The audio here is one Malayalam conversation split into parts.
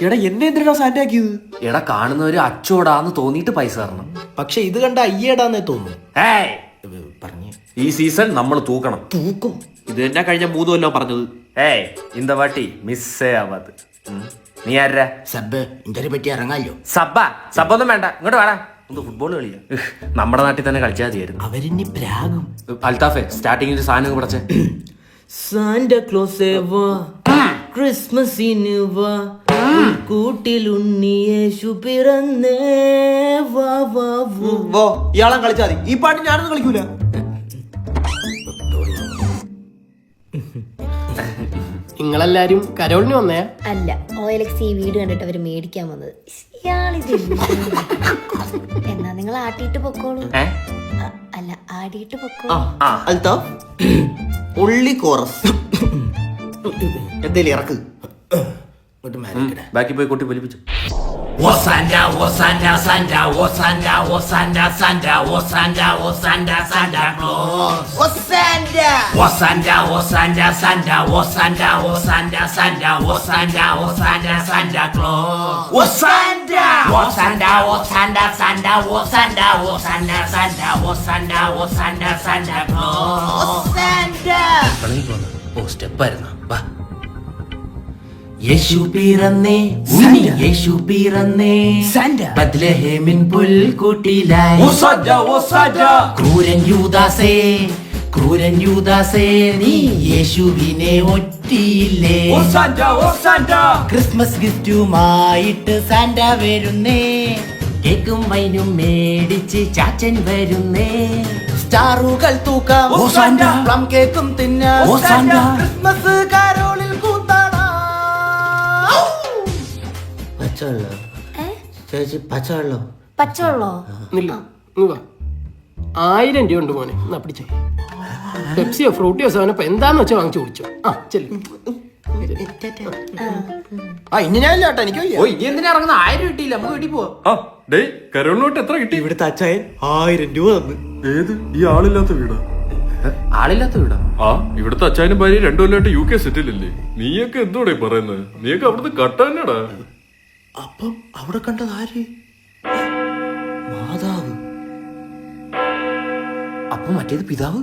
എടാ എന്നെ എന്തിനാ സാന്റ ആക്കിയത്? എടാ കാണുന്നവര് അച്ചോടാന്ന് തോന്നിയിട്ട് പൈസ തരണം. പക്ഷെ ഇത് കണ്ട അയ്യേടാന്നേ തോന്നുന്നു. പറഞ്ഞു ഈ സീസൺ നമ്മൾ തൂക്കണം. തൂക്കും. ഇത് തന്നെ കഴിഞ്ഞ 3 കൊല്ലം പറഞ്ഞത്. ഇന്ത വാട്ടി മിസ്സേ ആവാത്. നീ ആരാ? സബ് ഇന്റരെ പറ്റി ഇറങ്ങാലോ. സബ്ബൊന്നും വേണ്ട, ഇങ്ങോട്ട് വേണം. ഫുട്ബോൾ കളിയാ. നമ്മുടെ നാട്ടിൽ തന്നെ കളിച്ചാൽ മതിയായിരുന്നു. അവരിനി പ്രാഗും. അൽത്താഫെ സ്റ്റാർട്ടിങ്ങിൽ സാധനം പഠിച്ചേ. സാന്റ ക്ലോസ് വാ, ക്രിസ്മസിന് വാ, കൂട്ടിലുണ്ണി യേശു പിറന്നേ വാ വാ വാ. ഇയാളെ കളിച്ചാൽ മതി. ഈ പാട്ട് ഞാനൊന്നും കളിക്കൂല. നിങ്ങളെല്ലാരും കരോളിന് വന്നേ? അല്ല, OLX ഈ വീട് കണ്ടിട്ട് അവര് മേടിക്കാൻ വന്നത്. എന്നാ നിങ്ങൾ ആട്ടിയിട്ട് പൊക്കോളൂ. അല്ല, ആടിയിട്ട് പൊക്കോളൂ. അൽത്താഫ് ഉള്ളി കോറസ് എന്തേലും ഇറക്ക്. ബാക്കി പോയി കൂട്ടി വലിപ്പിച്ചു. Osanda, Osanda, Santa, Osanda, Osanda, Santa, Osanda, Osanda, Santa Claus. Osanda, Osanda, Osanda, Santa, Osanda, Osanda, Santa, Osanda, Osanda, Santa Claus. Osanda, Osanda, Osanda, Santa, Osanda, Osanda, Santa, Osanda, Osanda, Santa Claus. Osanda. സ്റ്റെപ്പായിരുന്നു. വാ. യേശു പിറന്നേ, ഉണ്ണി യേശു പിറന്നേ, ബത്ലഹേമിൻ പുൽക്കൂട്ടിലായി. ക്രൂരൻ യൂദാസേ, ക്രൂരൻ യൂദാസേ, നീ യേശുവിനെ ഒറ്റിയില്ലേ. ക്രിസ്മസ് ഗിഫ്റ്റുമായിട്ട് സാന്റ വരുന്നേ, കേക്കും വൈനും മേടിച്ച് ചാച്ചൻ വരുന്നേ. സ്റ്റാറുകൾ തൂക്കാം, പ്ലം കേക്കും തിന്നാം, ക്രിസ്മസ് കാരോളിൽ കൂത്താടാം. പച്ചവെള്ളം ചേച്ചി, പച്ചവെള്ളം. പച്ചവെള്ളോ? 1000 രൂപ ഉണ്ട് മോനെ, എന്നാ പിടിച്ചേ. പെപ്സിയോ ഫ്രൂട്ടിയോ സാധനം എന്താന്ന് വെച്ചാൽ വാങ്ങിച്ചു കുടിച്ചോ. ചെല്ലു. ഇനി ഞാൻ ഇല്ലാട്ടോ, എനിക്ക് ഇനി എന്തിനാ ഇറങ്ങുന്ന? 1000 കിട്ടിയില്ല, നമുക്ക് വീട്ടിൽ പോവാം. കരോളിനോട്ട് എത്ര കിട്ടി? ഇവിടുത്തെ അച്ചായൻ 1000 രൂപ തന്നു. ഏത് ഈ ആളില്ലാത്ത വീടാ? ആളില്ലാത്ത വീടാ? ഇവിടുത്തെ അച്ചായനും ഭാര്യ 2 കൊല്ലമായിട്ട് UK സെറ്റിലല്ലേ? നീയൊക്കെ എന്തോടെ പറയുന്നത്? നീയൊക്കെ അവിടുന്ന് കട്ടാനാടാ. അപ്പം അവിടെ കണ്ടത് ആര്? മാതാവ്. അപ്പൊ മറ്റേത് പിതാവ്?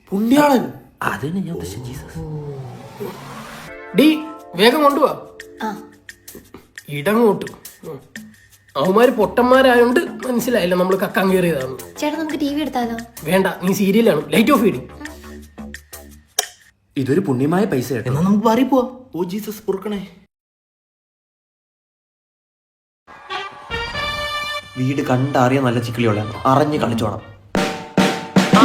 പുണ്യാളൻ. അതിന് ഞാൻ ഉദ്ദേശിച്ച ജീസസ്. ഡി വേഗം കൊണ്ടുപോവാ. ഇടങ്ങോട്ട്. അവന്മാര് പൊട്ടന്മാരായോണ്ട് മനസ്സിലായില്ല നമ്മള് കക്കാൻ കയറിയതാണ്. ചേട്ടാ, നമുക്ക് TV എടുത്താലോ? വേണ്ട, നീ സീരിയലാണ്. ലൈറ്റ് ഓഫ് ചെയ്യും. ഇതൊരു പുണ്യമായ പൈസ. എന്നാ നമുക്ക് മാറി പോവാ. Oh Jesus പൊറുക്കണേ. വീട് കണ്ടറിയാൻ നല്ല ചിക്കിളിയോളാ, അറിഞ്ഞ് കളിച്ചോണം.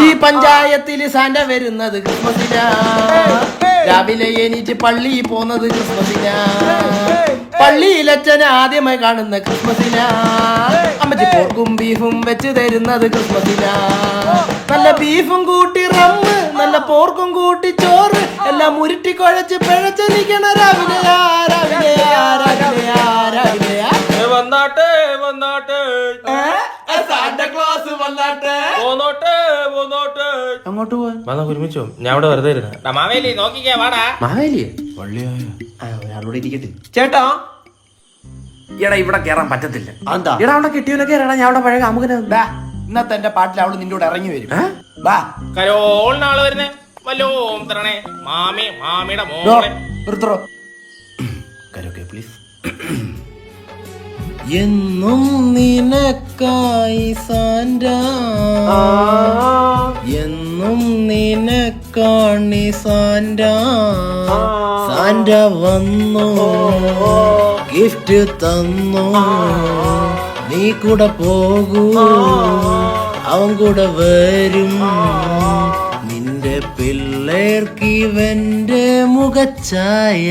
ഈ പഞ്ചായത്തില് സാന്റ വരുന്നത് ക്രിസ്മസിനാ, രാവിലെ എണീറ്റ് പള്ളിയിൽ പോന്നത് ക്രിസ്മസിനാ, പള്ളിയിൽ അച്ഛനെ ആദ്യമായി കാണുന്ന ക്രിസ്മസിനാ, അമ്മച്ചി പോർക്കും ബീഫും വെച്ച് തരുന്നത് ക്രിസ്മസിനാ, നല്ല ബീഫും കൂട്ടി റമ്മ്, നല്ല പോർക്കും കൂട്ടി ചോറ്, എല്ലാം ഉരുട്ടി കുഴച്ച് പിഴച്ചെനിക്കണ രാവിലെയാ രാവിലെയാ രാവിലെയാ രാവിലെയാ. വന്നാട്ടെ വന്നാട്ടെ, സാന്റ ക്ലോസ് വന്നാട്ടെ. പോന്നോട്ടെ പോന്നോട്ടെ. അങ്ങോട്ട് പോവാൻ ഒരുമിച്ചോ? ഞാൻ അവിടെ വെറുതെ ഇരുന്ന. മാവേലി നോക്കിക്കേ വാടാ. മാവേലിയെ ഒരാളോട് ഇരിക്കട്ടെ. ചേട്ടാ, എടാ ഇവിടെ കേറാൻ പറ്റത്തില്ല. എന്താ? എടാ അവിടെ കെട്ടിയവനൊക്കെ ഇറങ്ങാ. ഞാൻ അവിടെ പഴയ കാമുകന. ഇന്നത്തെ എന്റെ പാട്ടിൽ അവള് നിന്റെ കൂടെ ഇറങ്ങി വരും. കരോളിനാള് വരുന്നേ വല്ലോ തരണേ. മാമിയുടെ മോളെ നിർത്തറോ. Karaoke please. എന്നും നിനക്കായി സാന്റ, എന്നും നിനക്കാണി സാന്റ, സാന്റ വന്നു ഗിഫ്റ്റ് തന്നു, നീ കൂടെ പോകൂ അവൻ കൂടെ വരും, നിന്റെ പിള്ളേർക്ക് ഇവന്റെ മുഖച്ഛായ.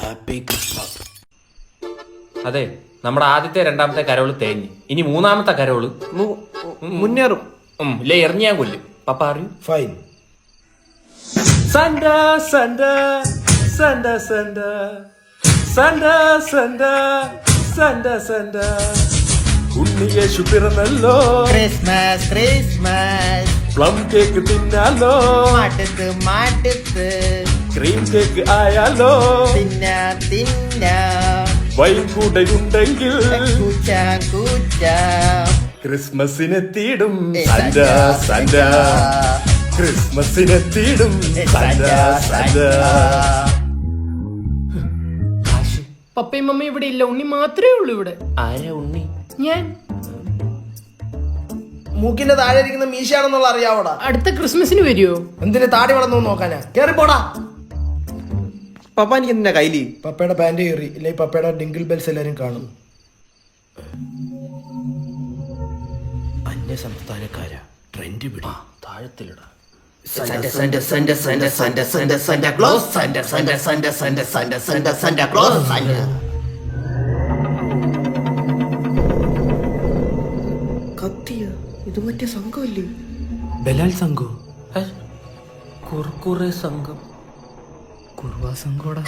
Happy Christmas. അതെ, നമ്മുടെ ആദ്യത്തെ 2ാമത്തെ കരോള് തേഞ്ഞ്. ഇനി 3ാമത്തെ കരോള് മുന്നേറും. ഇല്ലേ എറിഞ്ഞ് ഞാൻ കൊല്ലും. പപ്പ അറിയൂ. ഫൈൻ. സണ്ട സണ്ട സണ്ട സണ്ട സണ്ട സണ്ട സണ്ട സണ്ട ഉണ്ണിയേശു പിറന്നല്ലോ, ക്രിസ്മസ് ക്രിസ്മസ്, പ്ലം കേക്ക് തിന്നാലോ, മാട്ടത്ത് മാട്ടത്ത്, ക്രീം കേക്ക് ആയാലോ തിന്ന തിന്ന വൈൻ കൂടെയുണ്ടെങ്കിൽ കൂച്ച കൂച്ച ക്രിസ്മസിനെത്തിയിടും സാന്റ സാന്റ ക്രിസ്മസിനെത്തിയിടും സാന്റ സാന്റ പപ്പയും മമ്മയും ഇവിടെ ഇല്ല, ഉണ്ണി മാത്രമേ ഉള്ളൂ ഇവിടെ. ആരാ ഉണ്ണി? ഞാൻ മൂക്കിന്റെ താഴെ ഇരിക്കുന്ന മീശയാണെന്നുള്ള അറിയാവോടാ. അടുത്ത ക്രിസ്മസിന് വരുമോ? എന്തിന് താടി വളർന്നു നോക്കാനാ? കേറി പോടാ. പപ്പ എനിക്ക് എന്തിനാ കയ്യില്? പപ്പയുടെ പാന്റ് കയറി ഇല്ലേ പപ്പയുടെ ഡിങ്കിൾ ബെൽസ് എല്ലാരും കാണും. അന്യ സംസ്ഥാനക്കാരാ ട്രെൻഡ് പിടി താഴത്തിലിടാ. Santa Santa Santa Santa Santa Santa Santa Claus Santa Santa Santa Santa Santa Santa Santa Claus Santa. കത്തിയ ഇത് മറ്റേ സംഘമല്ലേ? ബലാൽ സംഘം, കുർക്കുറെ സംഘം, കുർവാ സംഘോടാ.